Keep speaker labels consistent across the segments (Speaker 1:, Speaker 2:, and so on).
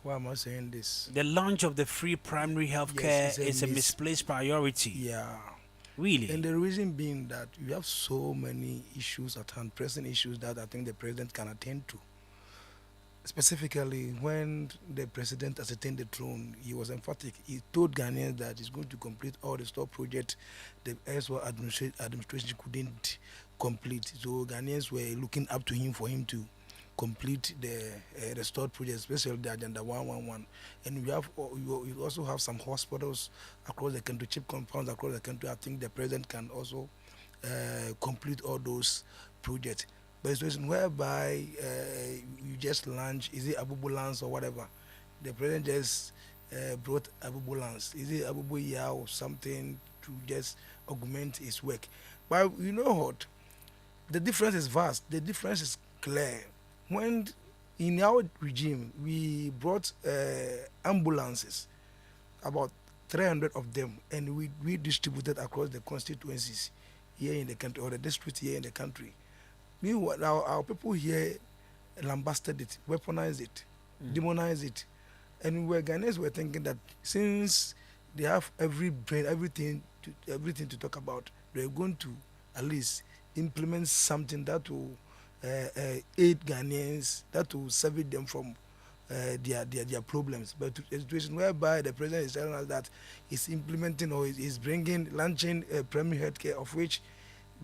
Speaker 1: Why am I saying this?
Speaker 2: The launch of the free primary health
Speaker 1: Yes,
Speaker 2: care
Speaker 1: it's a
Speaker 2: is a misplaced priority.
Speaker 1: yeah. And
Speaker 2: Really?
Speaker 1: the reason being that we have so many issues at hand, pressing issues that I think the president can attend to. Specifically, when the president ascertained the throne, he was emphatic. He told Ghanaians that he's going to complete all the store projects the Ezra administration couldn't complete. So Ghanaians were looking up to him for him to complete the stored projects, especially the Agenda 111. And we also have some hospitals across the country, cheap compounds across the country. I think the president can also complete all those projects. But it's a situation whereby you just launch, is it Abubulans or whatever? The president just brought Abubulans. Is it Abubu Yao or something to just augment his work? But you know what? The difference is vast. The difference is clear. When in our regime, we brought ambulances, about 300 of them, and we distributed across the constituencies here in the country, or the district here in the country. Meanwhile, our people here lambasted it, weaponized it, demonized it. And we Ghanaians were thinking that since they have everything to talk about, they're going to at least implement something that will aid Ghanaians, that will save them from their problems. But to a situation whereby the president is telling us that he's implementing or is launching primary health care, of which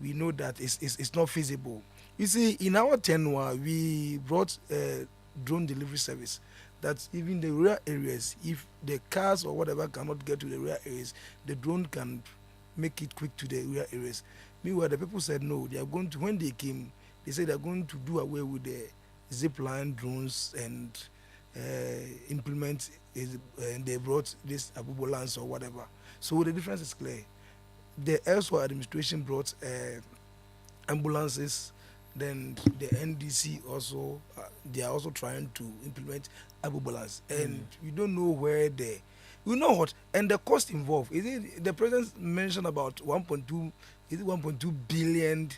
Speaker 1: we know that it's not feasible. You see, in our tenure, we brought drone delivery service. That even the rural areas, if the cars or whatever cannot get to the rural areas, the drone can make it quick to the rural areas. Meanwhile, the people said no. They are going to, when they came, they said they are going to do away with the zipline drones and implement it, and they brought this Abubulans or whatever. So the difference is clear. The elsewhere administration brought ambulances. Then the NDC also, they are also trying to implement ambulance, and you don't know where you know what, and the cost involved. Is it the president mentioned about 1.2? Is it 1.2 billion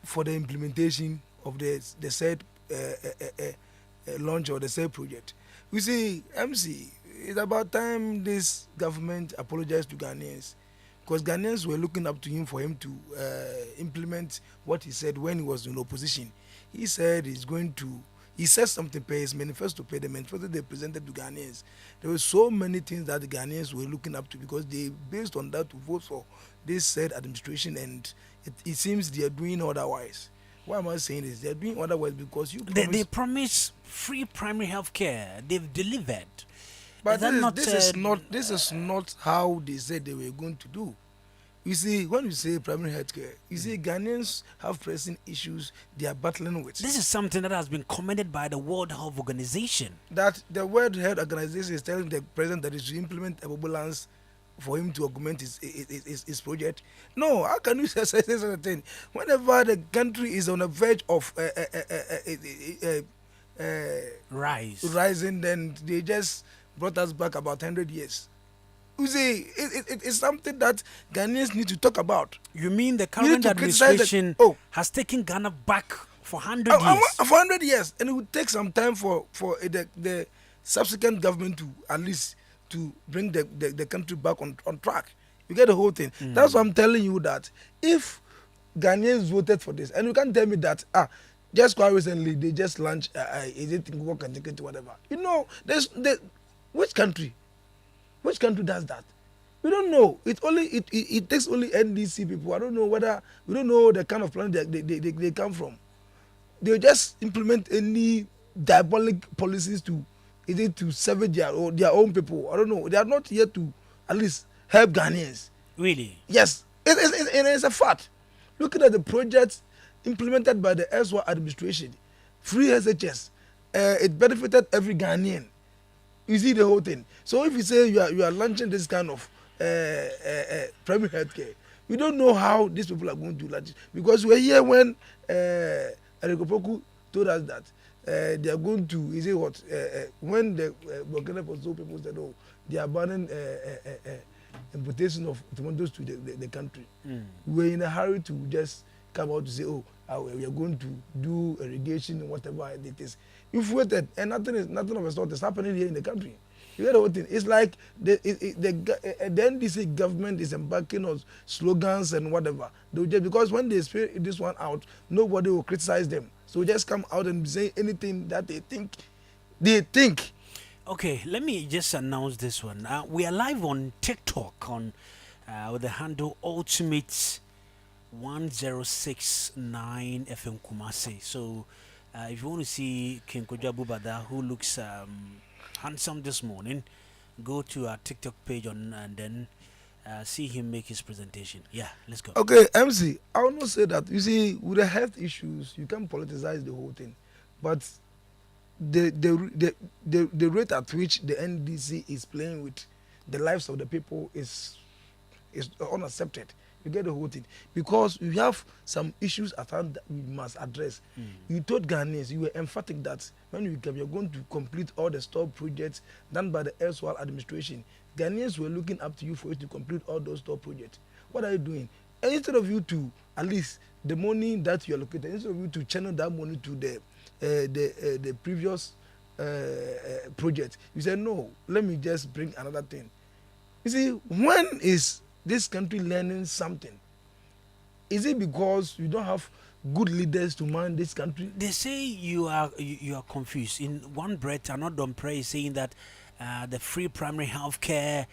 Speaker 1: for the implementation of the said launch or the said project? You see, MC, it's about time this government apologized to Ghanaians, because Ghanaians were looking up to him for him to implement what he said when he was in opposition. He said he said something per his manifesto, the manifesto they presented to Ghanaians. There were so many things that the Ghanaians were looking up to, because they based on that to vote for this said administration, and it seems they are doing otherwise. Why am I saying this? They are doing otherwise because
Speaker 2: They promise free primary health care. They've delivered.
Speaker 1: But
Speaker 2: Is that not?
Speaker 1: this is not how they said they were going to do. You see, when you say primary health care, you see Ghanaians have pressing issues they are battling with.
Speaker 2: This is something that has been commended by the World Health Organization.
Speaker 1: That the World Health Organization is telling the president that he should implement a ambulance for him to augment his project. No, how can you say such a thing? Whenever the country is on the verge of rising, then they just brought us back about 100 years. You see, it's something that Ghanaians need to talk about.
Speaker 2: You mean the current administration has taken Ghana back for 100 years?
Speaker 1: For 100 years, and it would take some time for the subsequent government to at least to bring the country back on track. You get the whole thing. That's why I'm telling you that if Ghanaians voted for this, and you can't tell me that just quite recently they just launched is it whatever. You know, which country does that? We don't know. It takes only NDC people. I don't know whether we don't know the kind of plan they come from. They just implement any diabolic policies to savage their own people. I don't know. They are not here to at least help Ghanaians.
Speaker 2: Really?
Speaker 1: Yes, it's a fact. Looking at the projects implemented by the Ezra administration, free SHS, it benefited every Ghanaian. You see the whole thing. So if you say you are launching this kind of primary health care, we don't know how these people are going to launch it, because we were here when Erikopoku told us that they are going to, is it what, when the Burkina Faso people said, oh, they are banning importation of tomatoes to the country. We were in a hurry to just come out to say, oh, we are going to do irrigation and whatever it is. You've waited, and nothing of a sort is happening here in the country. You get the whole thing. It's like the NDC government is embarking on slogans and whatever. Because when they spray this one out, nobody will criticize them. So just come out and say anything that they think.
Speaker 2: Okay, let me just announce this one. We are live on TikTok on with the handle Ultimate 1069 FM Kumasi. So if you want to see King Abubada, who looks handsome this morning, go to our TikTok page and then see him make his presentation. Yeah, let's go.
Speaker 1: Okay, MC, I will not say that. You see, with the health issues, you can politicize the whole thing, but the rate at which the NDC is playing with the lives of the people is unaccepted. You get the whole thing, because we have some issues at hand that we must address. You told Ghanaians, you were emphatic that when you are going to complete all the store projects done by the erstwhile administration. Ghanaians were looking up to you for you to complete all those store projects. What are you doing? And instead of you to, at least the money that you allocated, instead of you to channel that money to the previous project, you said, no, let me just bring another thing. You see, when is this country learning something? Is it because you don't have good leaders to man this country?
Speaker 2: They say you are confused. In one breath, Anodom Pray is saying that the free primary health care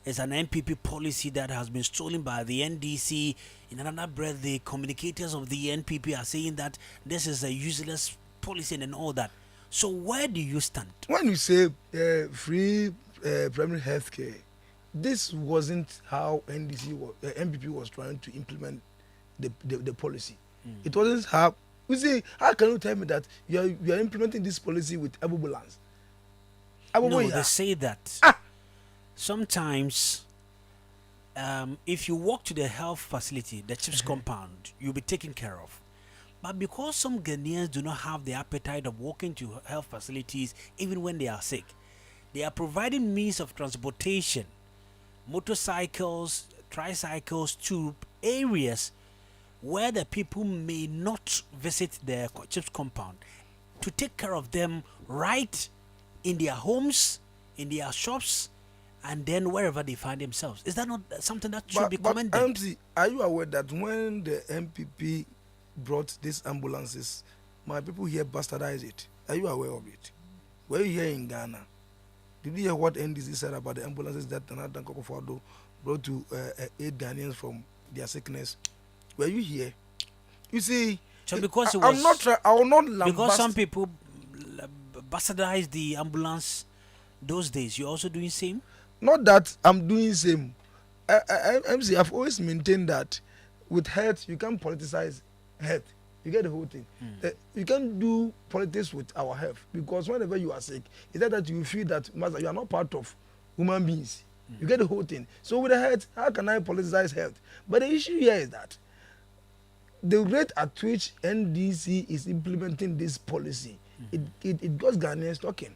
Speaker 2: is an NPP policy that has been stolen by the NDC. In another breath, the communicators of the NPP are saying that this is a useless policy and all that. So where do you stand?
Speaker 1: When you say free primary health care, this wasn't how NPP was trying to implement the policy. It wasn't how. You see, how can you tell me that you are implementing this policy with ambulance?
Speaker 2: No, they say that sometimes if you walk to the health facility, the CHIPS compound, you'll be taken care of. But because some Ghanaians do not have the appetite of walking to health facilities even when they are sick, they are providing means of transportation, motorcycles, tricycles to areas where the people may not visit their CHIPS compound to take care of them right in their homes, in their shops, and then wherever they find themselves. Is that not something that should be commended?
Speaker 1: But MC, are you aware that when the MPP brought these ambulances, my people here bastardized it? Are you aware of it? Were you here in Ghana? Did you hear what NDC said about the ambulances that Tanatan Kokofado brought to 8 Ghanaians from their sickness? Were you here? You see,
Speaker 2: so because
Speaker 1: I will not lambast.
Speaker 2: Because some people bastardized the ambulance those days, you're also doing same?
Speaker 1: Not that I'm doing same. MC, I've always maintained that with health, you can't politicize health. You get the whole thing. You can't do politics with our health, because whenever you are sick, it's that you feel that you are not part of human beings. You get the whole thing. So with the health, how can I politicize health? But the issue here is that the rate at which NDC is implementing this policy, it got Ghanaians talking.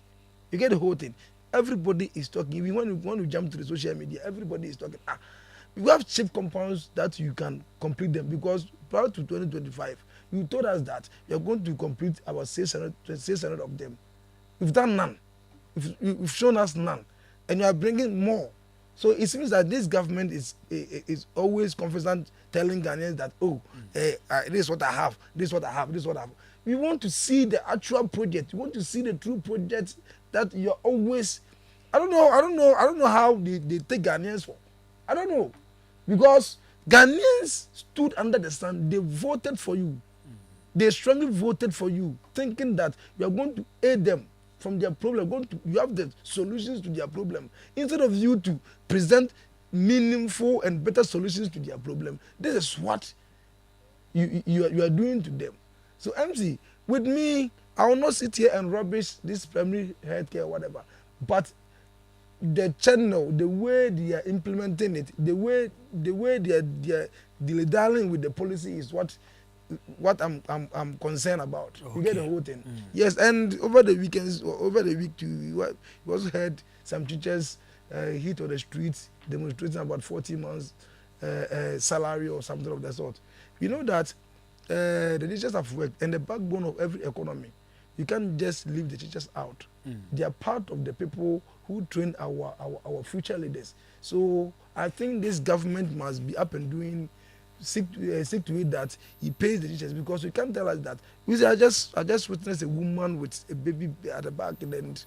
Speaker 1: You get the whole thing. Everybody is talking. Even when you jump to the social media, everybody is talking. We have cheap compounds that you can complete them, because prior to 2025, you told us that you are going to complete about 600 of them. We've done none. You've shown us none, and you are bringing more. So it seems that this government is always confident, telling Ghanaians that this is what I have, this is what I have, this is what I have. We want to see the actual project. We want to see the true project that you're always. I don't know how they take Ghanaians for. I don't know, because Ghanaians stood under the sun. They voted for you. They strongly voted for you, thinking that you are going to aid them from their problem. You have the solutions to their problem. Instead of you to present meaningful and better solutions to their problem, this is what you are doing to them. So MC, with me, I will not sit here and rubbish this primary healthcare or whatever. But the channel, the way they are implementing it, the way they are dilly-dallying with the policy is what I'm concerned about. Okay. You get the whole thing. Yes, and over the week too, we also heard some teachers hit on the streets demonstrating about 40 months salary or something of that sort. You know that the teachers have worked, and the backbone of every economy. You can't just leave the teachers out. They are part of the people who train our future leaders. So I think this government must be up and doing, seek to it that he pays the teachers, because you can't tell us that. You see, I just witnessed a woman with a baby at the back, and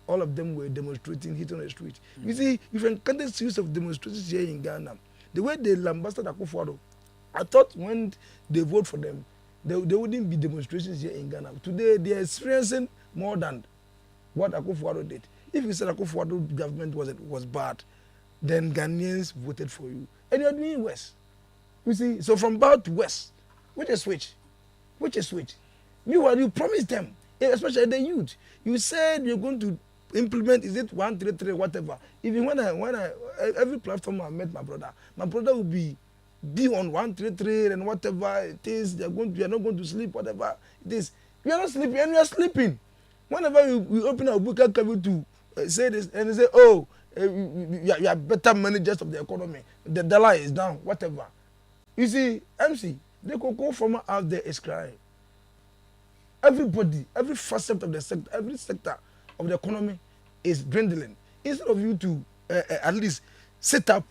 Speaker 1: all of them were demonstrating, hit on the street. You see, if you encounter series of demonstrations here in Ghana, the way they lambasted Akufo-Addo, I thought when they vote for them, there wouldn't be demonstrations here in Ghana. Today, they are experiencing more than what Akufo-Addo did. If you said Akufo-Addo government was bad, then Ghanaians voted for you. And you're doing worse. You see, so from bad to worse, which is which? Which is which? Meanwhile, you promised them, especially the youth. You said you're going to implement, is it 133, whatever. Even when I every platform I met my brother will be on 133 and whatever it is, you are not going to sleep, whatever it is. You are not sleeping, and you are sleeping. Whenever we open our book, cover to say this, and they say, oh, you are better managers of the economy. The dollar is down, whatever. You see, MC, the cocoa farmer out there is crying. Everybody, every facet of the sector, every sector of the economy is dwindling. Instead of you to at least sit up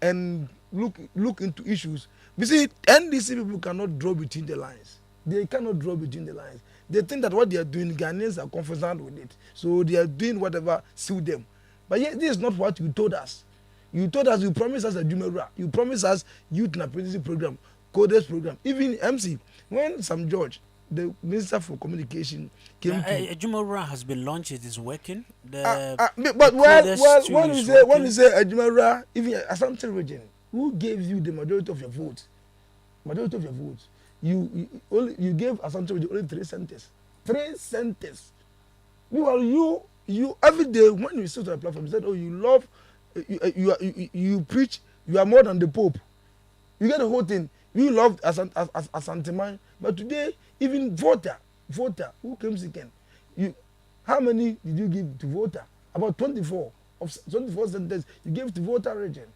Speaker 1: and look into issues. You see, NDC people cannot draw between the lines. They cannot draw between the lines. They think that what they are doing, Ghanaians are confident with it. So they are doing whatever suits them. But yet, this is not what you told us. You told us, you promised us a Jumera. You promised us youth and apprenticeship program, coders program. Even MC, when Sam George, the Minister for Communication, came to...
Speaker 2: Jumera has been launched. It is working.
Speaker 1: But when you say a Jumera, even Asante region, who gave you the majority of your votes? Majority of your votes. You gave Asante region only 3 centers. 3 centers. Meanwhile, you every day when you sit on a platform, you said, oh, you love, you preach, you are more than the Pope. You get the whole thing. You loved Asante man, but today even voter who came second, how many did you give to voter? About 24 centers you gave to voter region.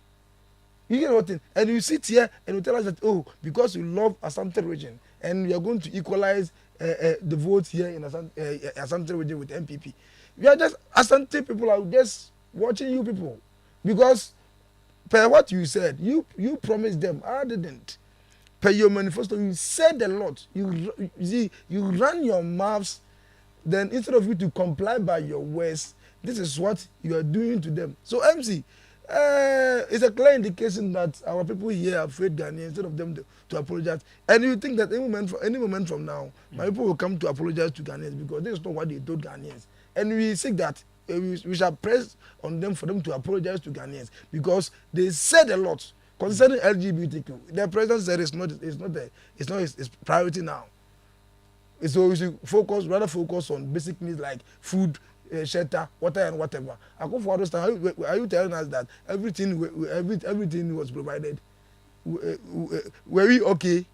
Speaker 1: You get the whole thing, and you sit here and you tell us that, oh, because you love Asante region and you are going to equalize the votes here in Asante region with NPP. We are just Asante people are just watching you people, because per what you said, you promised them. I didn't. Per your manifesto, you said a lot. You run your mouths. Then instead of you to comply by your words, this is what you are doing to them. So MC, it's a clear indication that our people here are afraid Ghanaians instead of them to apologize. And you think that any moment from now, my people will come to apologize to Ghanaians, because this is not what they told Ghanaians. And we seek that we shall press on them for them to apologize to Ghanaians, because they said a lot concerning LGBTQ. The president said it's not his priority now. So we should rather focus on basic needs like food, shelter, water, and whatever. Are you telling us that everything was provided? Were we okay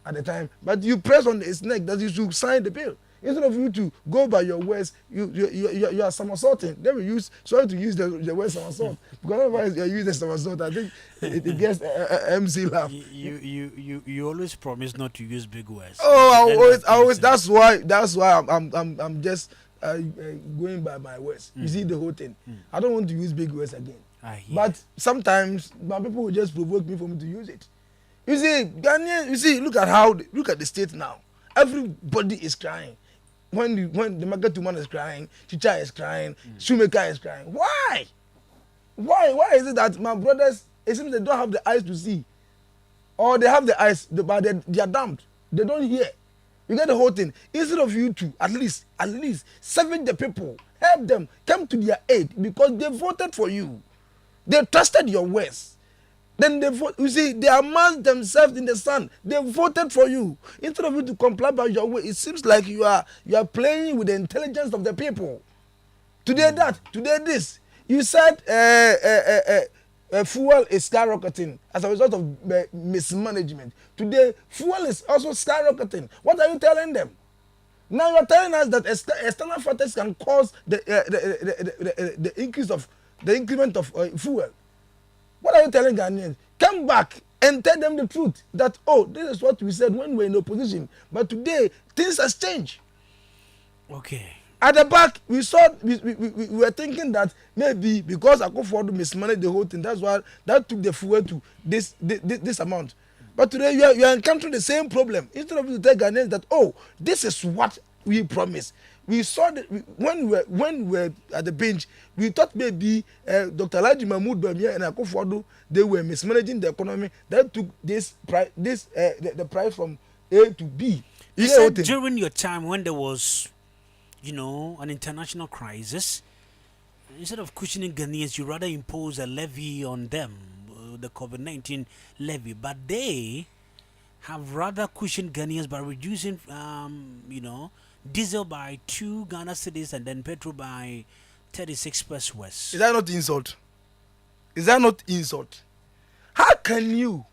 Speaker 1: at the time? But you press on his neck that you should sign the bill. Instead of you to go by your words, you are somersaulting. Then we try to use the word somersault, because otherwise you use the somersault. I think it gets MC laugh.
Speaker 2: You always promise not to use big words.
Speaker 1: Oh, I always. That's why I'm just going by my words. You see the whole thing. I don't want to use big words again. But sometimes my people will just provoke me for me to use it. You see, Ghanaian. You see, look at the state now. Everybody is crying. When the market woman is crying, teacher is crying, shoemaker is crying. Why? Why is it that my brothers, it seems they don't have the eyes to see, or they have the eyes but they are dumb. They don't hear. You get the whole thing. Instead of you to at least saving the people, help them, come to their aid, because they voted for you. They trusted your words. Then they vote. You see, they immerse themselves in the sun. They voted for you. Instead of you to comply by your way, it seems like you are playing with the intelligence of the people. Today this. You said fuel is skyrocketing as a result of mismanagement. Today, fuel is also skyrocketing. What are you telling them? Now you are telling us that external factors can cause the increment of fuel. What are you telling Ghanaians? Come back and tell them the truth that, oh, this is what we said when we were in opposition, but today things has changed.
Speaker 2: Okay.
Speaker 1: At the back, we saw we were thinking that maybe because Akufo-Addo mismanaged the whole thing, that's why that took the fuel to this amount. But today you are encountering the same problem. Instead of you tell Ghanaians that, oh, this is what we promised. We saw that when we were at the bench, we thought maybe Dr. Alhaji Mahmoud Bawumia and Akufo-Addo, they were mismanaging the economy. That took the price from A to B.
Speaker 2: You said during your time when there was, an international crisis, instead of cushioning Ghanaians, you rather impose a levy on them, the COVID-19 levy. But they have rather cushioned Ghanaians by reducing, diesel by 2 Ghana cedis and then petrol by 36 pesos west.
Speaker 1: Is that not insult? Is that not insult? How can you,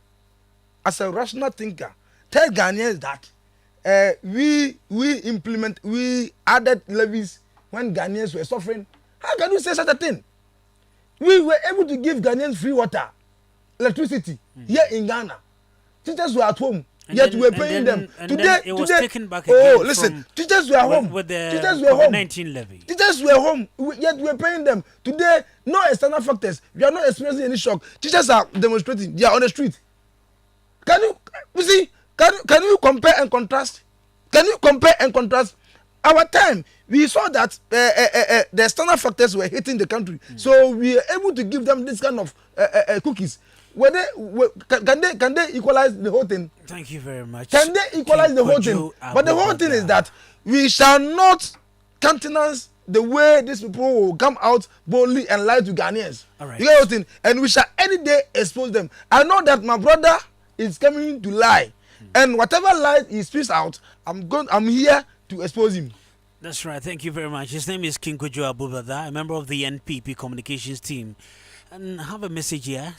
Speaker 1: as a rational thinker, tell Ghanaians that we added levies when Ghanaians were suffering? How can you say such a thing? We were able to give Ghanaians free water, electricity here in Ghana. Teachers were at home. Yet we were paying them.
Speaker 2: Today it was taken back again.
Speaker 1: Oh, listen. Teachers were home.
Speaker 2: With the
Speaker 1: teachers were home.
Speaker 2: COVID-19 levy.
Speaker 1: Teachers were home. Yet we were paying them. Today, no external factors. We are not experiencing any shock. Teachers are demonstrating. They are on the street. Can you see? Can you compare and contrast? Can you compare and contrast? Our time, we saw that the external factors were hitting the country, so we are able to give them this kind of cookies. Can they equalize the whole thing?
Speaker 2: Thank you very much.
Speaker 1: Can they equalize the whole thing? But the whole thing is that we shall not countenance the way these people will come out boldly and lie to Ghanaians.
Speaker 2: All right.
Speaker 1: You get what I'm saying? And we shall any day expose them. I know that my brother is coming to lie, and whatever lie he speaks out, I'm here to expose him.
Speaker 2: That's right. Thank you very much. His name is King Abubada, a member of the NPP communications team, and have a message here.